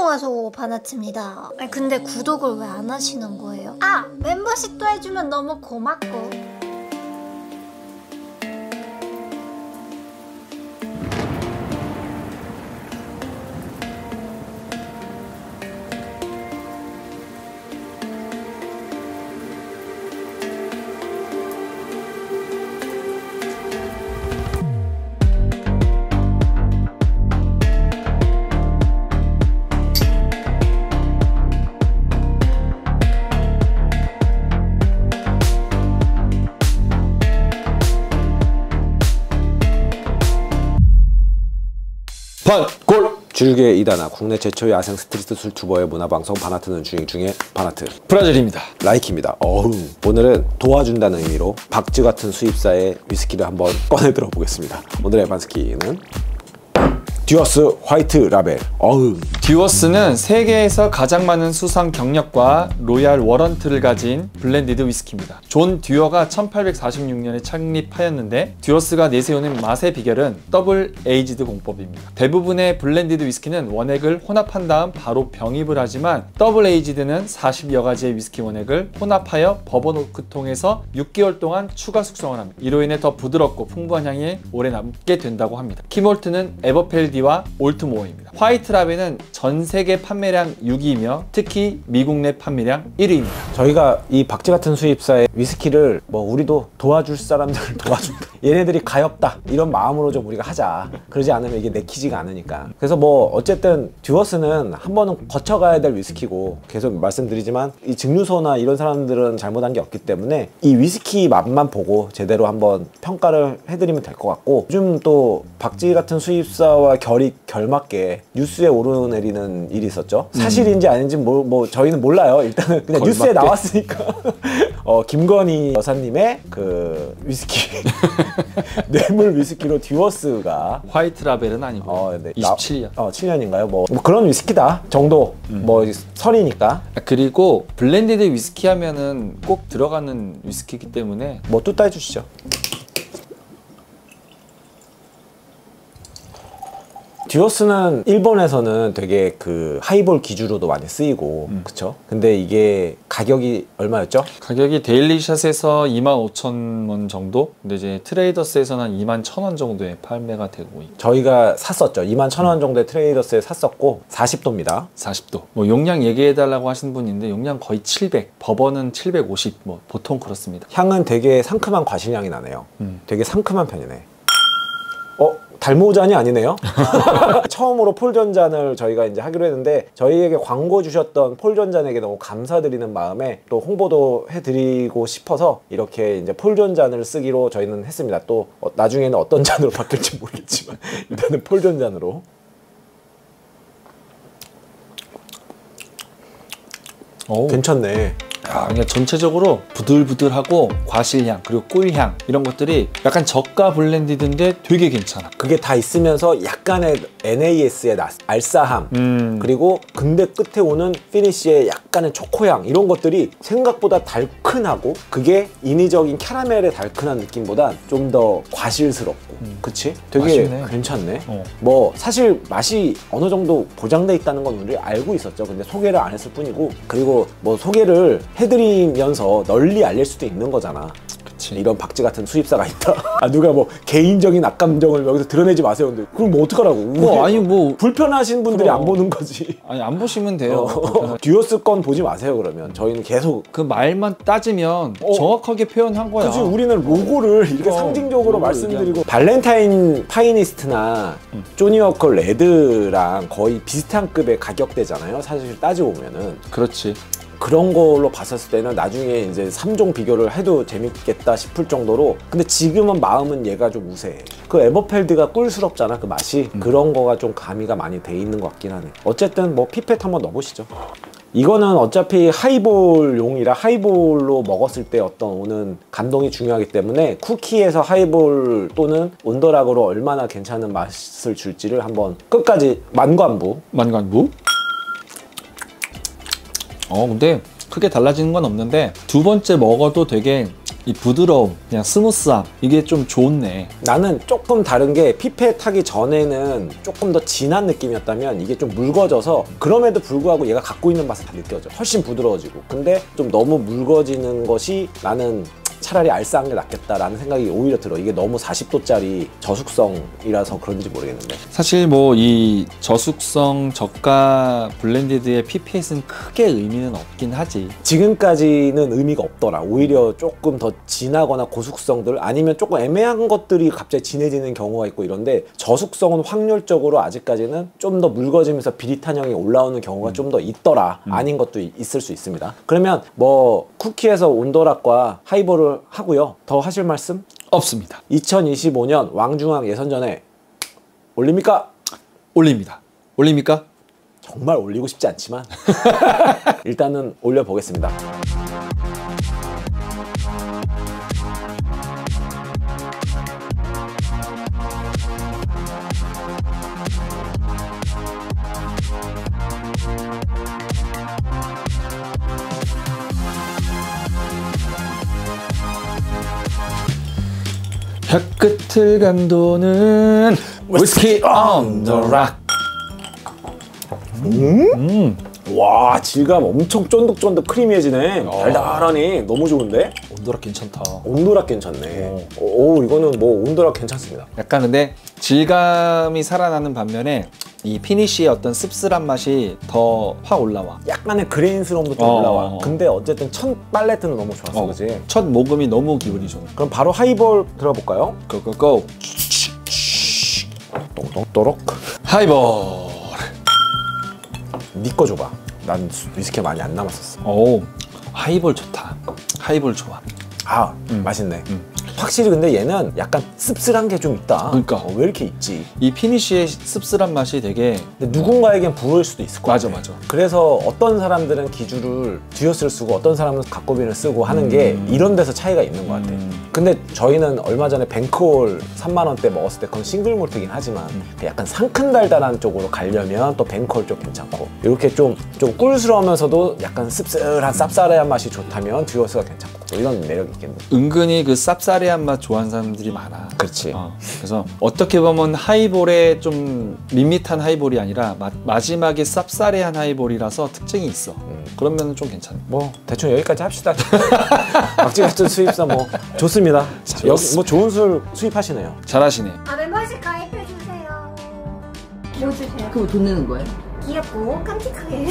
안녕하세요, 바나츠입니다. 근데 구독을 왜 안 하시는 거예요? 아! 멤버십도 해주면 너무 고맙고. 반골! 주류계 이다나 국내 최초의 야생 스트리트 술투버의 문화방송 바나트는 주인 중에 바나트 브라질입니다. 라이키입니다. 오늘은 도와준다는 의미로 박쥐 같은 수입사의 위스키를 한번 꺼내 들어보겠습니다. 오늘의 반스키는 듀어스 화이트 라벨. 듀어스는 세계에서 가장 많은 수상 경력과 로얄 워런트를 가진 블렌디드 위스키입니다. 존 듀어가 1846년에 창립하였는데 듀어스가 내세우는 맛의 비결은 더블 에이지드 공법입니다. 대부분의 블렌디드 위스키는 원액을 혼합한 다음 바로 병입을 하지만 더블 에이지드는 40여 가지의 위스키 원액을 혼합하여 버번 오크통에서 6개월 동안 추가 숙성을 합니다. 이로 인해 더 부드럽고 풍부한 향이 오래 남게 된다고 합니다. 키몰트는 에버펠디와 올트모어입니다. 화이트 라벨은 전 세계 판매량 6위이며 특히 미국 내 판매량 1위입니다. 저희가 이 박쥐 같은 수입사의 위스키를 우리도 도와줄 사람들을 도와준다. 얘네들이 가엾다 이런 마음으로 좀 우리가 하자. 그러지 않으면 이게 내키지가 않으니까. 그래서 어쨌든 듀어스는 한 번은 거쳐가야 될 위스키고, 계속 말씀드리지만 이 증류소나 이런 사람들은 잘못한 게 없기 때문에 이 위스키 맛만 보고 제대로 한번 평가를 해드리면 될 것 같고, 요즘 또 박쥐 같은 수입사와 결맞게 뉴스에 오르내리는 일이 있었죠. 사실인지 아닌지 저희는 몰라요. 일단은 그냥 뉴스에 나왔으니까. 김건희 여사님의 그 위스키 뇌물 위스키로 듀어스가, 화이트 라벨은 아니고 네. 27년 7년인가요? 뭐 그런 위스키다 정도. 설이니까. 그리고 블렌디드 위스키 하면은 꼭 들어가는 위스키이기 때문에 뚜따 해주시죠. 듀어스는 일본에서는 되게 그 하이볼 기주로도 많이 쓰이고, 그쵸? 근데 이게 가격이 얼마였죠? 가격이 데일리샷에서 25,000원 정도? 근데 이제 트레이더스에서는 21,000원 정도에 판매가 되고 있고, 저희가 샀었죠. 21,000원 정도에 트레이더스에 샀었고, 40도입니다. 40도. 용량 얘기해달라고 하신 분이 있는데 용량 거의 700, 버번은 750, 보통 그렇습니다. 향은 되게 상큼한 과실향이 나네요. 되게 상큼한 편이네. 달모잔이 아니네요. 처음으로 폴전잔을 저희가 이제 하기로 했는데, 저희에게 광고 주셨던 폴전잔에게 너무 감사드리는 마음에 또 홍보도 해드리고 싶어서 이렇게 이제 폴전잔을 쓰기로 저희는 했습니다. 또 나중에는 어떤 잔으로 바뀔지 모르겠지만 일단은 폴전잔으로. 괜찮네. 그냥 전체적으로 부들부들하고 과실향 그리고 꿀향 이런 것들이 약간 저가 블렌디드인데 되게 괜찮아. 그게 다 있으면서 약간의 NAS의 알싸함, 그리고 근데 끝에 오는 피니쉬의 약간의 초코향, 이런 것들이 생각보다 달큰하고, 그게 인위적인 캐러멜의 달큰한 느낌보다 좀 더 과실스럽고, 그치? 되게 맛있네. 괜찮네. 사실 맛이 어느 정도 보장돼 있다는 건 우리 알고 있었죠. 근데 소개를 안 했을 뿐이고, 그리고 소개를 해드리면서 널리 알릴 수도 있는 거잖아. 그치. 이런 박쥐 같은 수입사가 있다. 누가 개인적인 악감정을 여기서 드러내지 마세요. 근데 그럼 어떡하라고? 불편하신 분들이 안 보는 거지. 안 보시면 돼요. 듀어스 건 보지 마세요. 그러면 저희는 계속 그 말만 따지면 정확하게 표현한 거야. 그치. 우리는 로고를 이렇게 상징적으로 말씀드리고, 발렌타인 파이니스트나 조니 워커 레드랑 거의 비슷한 급의 가격대잖아요. 사실 따지고 보면은. 그렇지. 그런 걸로 봤었을 때는 나중에 이제 3종 비교를 해도 재밌겠다 싶을 정도로. 근데 지금은 마음은 얘가 좀 우세해. 그 에버펠드가 꿀스럽잖아, 그 맛이. 그런 거가 좀 가미가 많이 돼 있는 것 같긴 하네. 어쨌든 피펫 한번 넣어보시죠. 이거는 어차피 하이볼용이라 하이볼로 먹었을 때 오는 감동이 중요하기 때문에, 쿠키에서 하이볼 또는 온더락으로 얼마나 괜찮은 맛을 줄지를 한번 끝까지 만관부. 근데 크게 달라지는 건 없는데, 두 번째 먹어도 되게 이 부드러움, 그냥 스무스함 이게 좀 좋네. 나는 조금 다른 게 피펫 하기 전에는 조금 더 진한 느낌이었다면 이게 좀 묽어져서 그럼에도 불구하고 얘가 갖고 있는 맛은 다 느껴져. 훨씬 부드러워지고. 근데 좀 너무 묽어지는 것이 나는 차라리 알싸한 게 낫겠다라는 생각이 오히려 들어. 이게 너무 40도짜리 저숙성이라서 그런지 모르겠는데. 사실 뭐 이 저숙성 저가 블렌디드의 PPS는 크게 의미는 없긴 하지. 지금까지는 의미가 없더라. 오히려 조금 더 진하거나 고숙성들 아니면 조금 애매한 것들이 갑자기 진해지는 경우가 있고 이런데 저숙성은 확률적으로 아직까지는 좀 더 묽어지면서 비릿한 향이 올라오는 경우가 좀 더 있더라. 아닌 것도 있을 수 있습니다. 그러면 뭐 쿠키에서 온도락과 하이볼을 하고요. 더 하실 말씀? 없습니다. 2025년 왕중왕 예선전에 올립니까? 올립니다. 올립니까? 정말 올리고 싶지 않지만 일단은 올려보겠습니다. 혀끝을 감도는 위스키 on the rock. 와, 질감 엄청 쫀득쫀득 크리미해지네. 달달하니 너무 좋은데? 온도락 괜찮다. 온도락 괜찮네. 오, 이거는 뭐 온도락 괜찮습니다. 약간 근데 질감이 살아나는 반면에 이 피니쉬의 어떤 씁쓸한 맛이 더 확 올라와. 약간의 그레인스러움도 좀 올라와. 근데 어쨌든 첫 팔레트는 너무 좋았어, 그지? 첫 모금이 너무 기분이 좋네. 그럼 바로 하이볼 들어볼까요? 고고고. 똥똥또록. 하이볼. 네 거 줘봐. 난 위스키 많이 안 남았었어. 오, 하이볼 좋다. 하이볼 좋아. 아, 맛있네. 확실히 근데 얘는 약간 씁쓸한 게 좀 있다. 그러니까. 왜 이렇게 있지? 이 피니쉬의 씁쓸한 맛이 되게 근데 누군가에겐 부러울 수도 있을 것 맞아, 같아. 맞아. 그래서 어떤 사람들은 기주를 듀어스를 쓰고 어떤 사람은 각고빈을 쓰고 하는 게 이런 데서 차이가 있는 것 같아. 근데 저희는 얼마 전에 뱅크홀 3만 원대 먹었을 때 그건 싱글 몰트긴 하지만 약간 상큼달달한 쪽으로 가려면 또 뱅크홀 쪽 괜찮고 이렇게 좀 꿀스러우면서도 약간 씁쓸한 쌉싸래한 맛이 좋다면 듀어스가 괜찮고 이런 매력이 있겠네. 은근히 그 쌉싸래한 맛 좋아하는 사람들이 많아. 그렇지. 그래서 어떻게 보면 하이볼의 좀 밋밋한 하이볼이 아니라 마지막에 쌉싸래한 하이볼이라서 특징이 있어. 그러면 좀 괜찮아. 뭐 대충 여기까지 합시다. 박쥐 같은 수입사 뭐 좋습니다. 여기 뭐 좋은 술 수입하시네요. 잘하시네. 아, 멤버십 가입해주세요. 뭐 주세요? 그거 돈 내는 거예요? 귀엽고 깜찍하게.